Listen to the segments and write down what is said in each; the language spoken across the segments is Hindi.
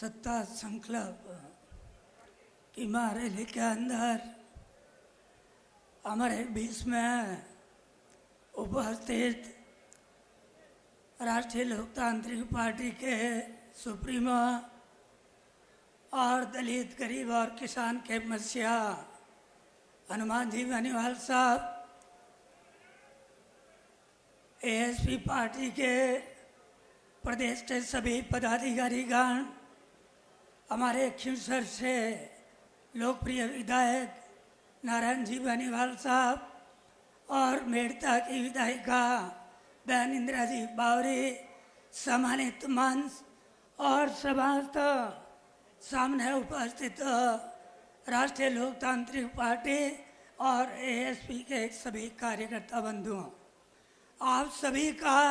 सत्ता संकल्प की रैली के अंदर हमारे बीच में उपस्थित राष्ट्रीय लोकतांत्रिक पार्टी के सुप्रीमो और दलित गरीब और किसान के मसीहा हनुमान जी बेनीवाल साहब, एएसपी पार्टी के प्रदेश के सभी पदाधिकारीगण, हमारे खिंवसर से लोकप्रिय विधायक नारायण जी बेनीवाल साहब और मेड़ता की विधायिका बहन इंदिरा जी बावरी, सम्मानित मंच और समस्त सामने उपस्थित राष्ट्रीय लोकतांत्रिक पार्टी और एएसपी के सभी कार्यकर्ता बंधुओं, आप सभी का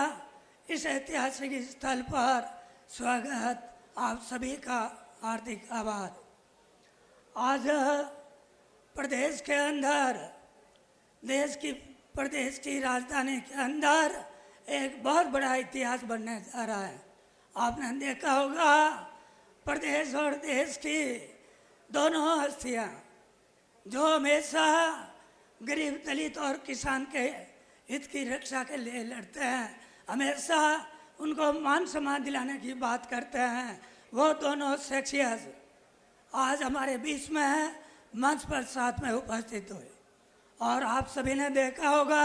इस ऐतिहासिक स्थल पर स्वागत, आप सभी का हार्दिक आभार। आज प्रदेश के अंदर, प्रदेश की राजधानी के अंदर एक बहुत बड़ा इतिहास बनने जा रहा है। आपने देखा होगा प्रदेश और देश की दोनों हस्तियां जो हमेशा गरीब, दलित और किसान के हित की रक्षा के लिए लड़ते हैं, हमेशा उनको मान सम्मान दिलाने की बात करते हैं, वो दोनों शख्सियत आज हमारे बीच में है, मंच पर साथ में उपस्थित हुए। और आप सभी ने देखा होगा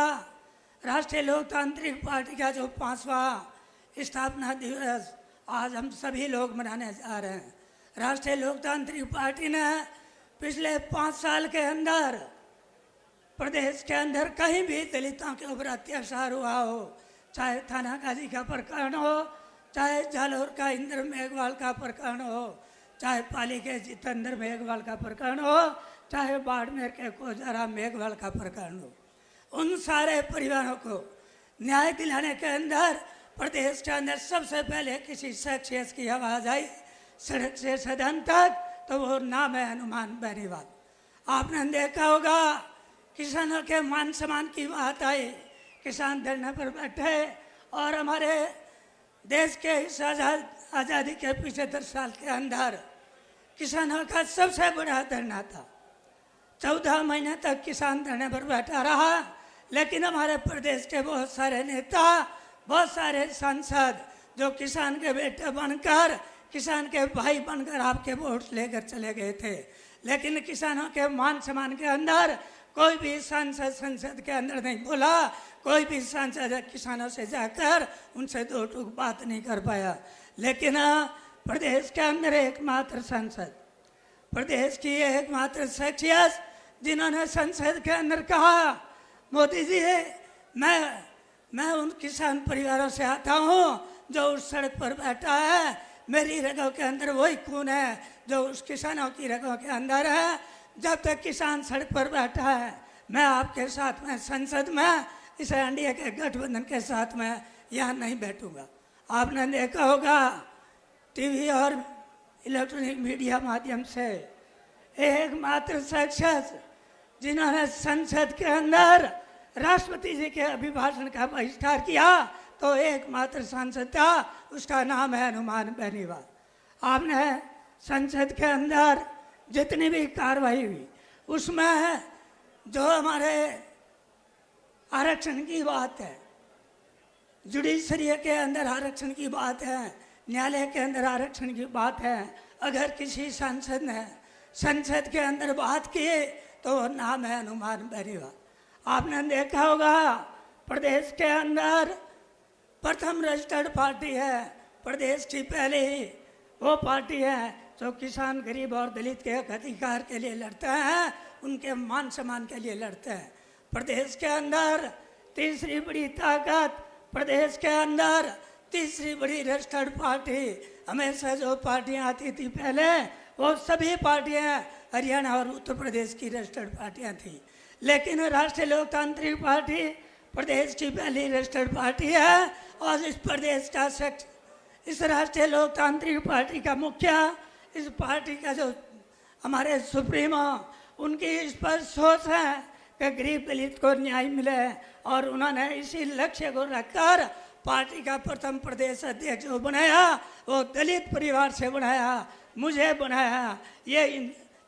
राष्ट्रीय लोकतांत्रिक पार्टी का जो 5वां स्थापना दिवस आज हम सभी लोग मनाने जा रहे हैं। राष्ट्रीय लोकतांत्रिक पार्टी ने पिछले 5 साल के अंदर प्रदेश के अंदर कहीं भी दलितों के ऊपर अत्याचार हुआ हो, चाहे थाना गाजी का प्रकरण हो, चाहे जालोर का इंद्र मेघवाल का प्रकरण हो, चाहे पाली के जितेंद्र मेघवाल का प्रकरण हो, चाहे बाड़मेर के कोजाराम मेघवाल का प्रकरण हो, उन सारे परिवारों को न्याय दिलाने के अंदर प्रदेश के अंदर सबसे पहले किसी शख्सियत की आवाज़ आई सड़क से सदन तक, तो वो नाम है हनुमान बेनीवाल। आपने देखा होगा किसानों के मान सम्मान की बात आई, किसान धरने पर बैठे और हमारे देश के इस आज़ादी के 75 साल के अंदर किसानों का सबसे बड़ा धरना था। 14 महीने तक किसान धरने पर बैठा रहा, लेकिन हमारे प्रदेश के बहुत सारे नेता, बहुत सारे सांसद जो किसान के बेटे बनकर, किसान के भाई बनकर आपके वोट लेकर चले गए थे, लेकिन किसानों के मान सम्मान के अंदर कोई भी सांसद संसद के अंदर नहीं बोला, कोई भी सांसद किसानों से जाकर उनसे 2 टूक बात नहीं कर पाया। लेकिन प्रदेश के अंदर एकमात्र सांसद, प्रदेश की एकमात्र शख्सियत जिन्होंने संसद के अंदर कहा, मोदी जी मैं उन किसान परिवारों से आता हूँ जो उस सड़क पर बैठा है, मेरी रगों के अंदर वही खून है जो उस किसानों की रगों के अंदर है। जब तक किसान सड़क पर बैठा है, मैं आपके साथ में संसद में इस एनडीए के गठबंधन के साथ में यहाँ नहीं बैठूंगा। आपने देखा होगा टीवी और इलेक्ट्रॉनिक मीडिया माध्यम से एकमात्र शख्सियत जिन्होंने संसद के अंदर राष्ट्रपति जी के अभिभाषण का बहिष्कार किया, तो एकमात्र सांसद था, उसका नाम है हनुमान बेनीवाल। आपने संसद के अंदर जितनी भी कार्रवाई हुई उसमें जो हमारे आरक्षण की बात है, जुडिशरी के अंदर आरक्षण की बात है, न्यायालय के अंदर आरक्षण की बात है, अगर किसी सांसद ने संसद के अंदर बात की तो नाम है हनुमान बेनीवाल। आपने देखा होगा प्रदेश के अंदर प्रथम रजिस्टर्ड पार्टी है, प्रदेश की पहले ही वो पार्टी है जो किसान, गरीब और दलित के अधिकार के लिए लड़ते हैं, उनके मान सम्मान के लिए लड़ते हैं। प्रदेश के अंदर तीसरी बड़ी ताकत, प्रदेश के अंदर तीसरी बड़ी रजिस्टर्ड पार्टी, हमेशा जो पार्टियां आती थी पहले वो सभी पार्टियां हरियाणा और उत्तर प्रदेश की रजिस्टर्ड पार्टियां थी, लेकिन राष्ट्रीय लोकतांत्रिक पार्टी प्रदेश की पहली रजिस्टर्ड पार्टी है। और इस प्रदेश का शख्स, इस राष्ट्रीय लोकतांत्रिक पार्टी का मुखिया, इस पार्टी का जो हमारे सुप्रीमो, उनकी इस पर सोच है कि गरीब दलित को न्याय मिले, और उन्होंने इसी लक्ष्य को रखकर पार्टी का प्रथम प्रदेश अध्यक्ष जो बनाया वो दलित परिवार से बनाया, मुझे बनाया। ये इन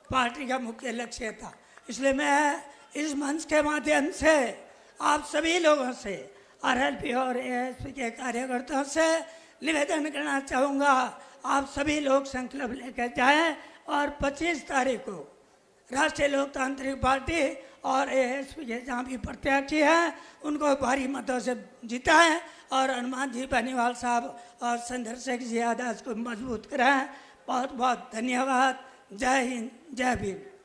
पार्टी का मुख्य लक्ष्य था। इसलिए मैं इस मंच के माध्यम से आप सभी लोगों से, आरएलपी और एएसपी के कार्यकर्ताओं से निवेदन करना चाहूँगा, आप सभी लोग संकल्प लेकर जाएं और 25 तारीख को राष्ट्रीय लोकतांत्रिक पार्टी और एएसपी के जहाँ भी प्रत्याशी हैं उनको भारी मतों से जिताएं और हनुमान जी पानीवाल साहब और चंद्रशेखर जी आजाद को मजबूत कराएं। बहुत बहुत धन्यवाद। जय हिंद, जय भीम।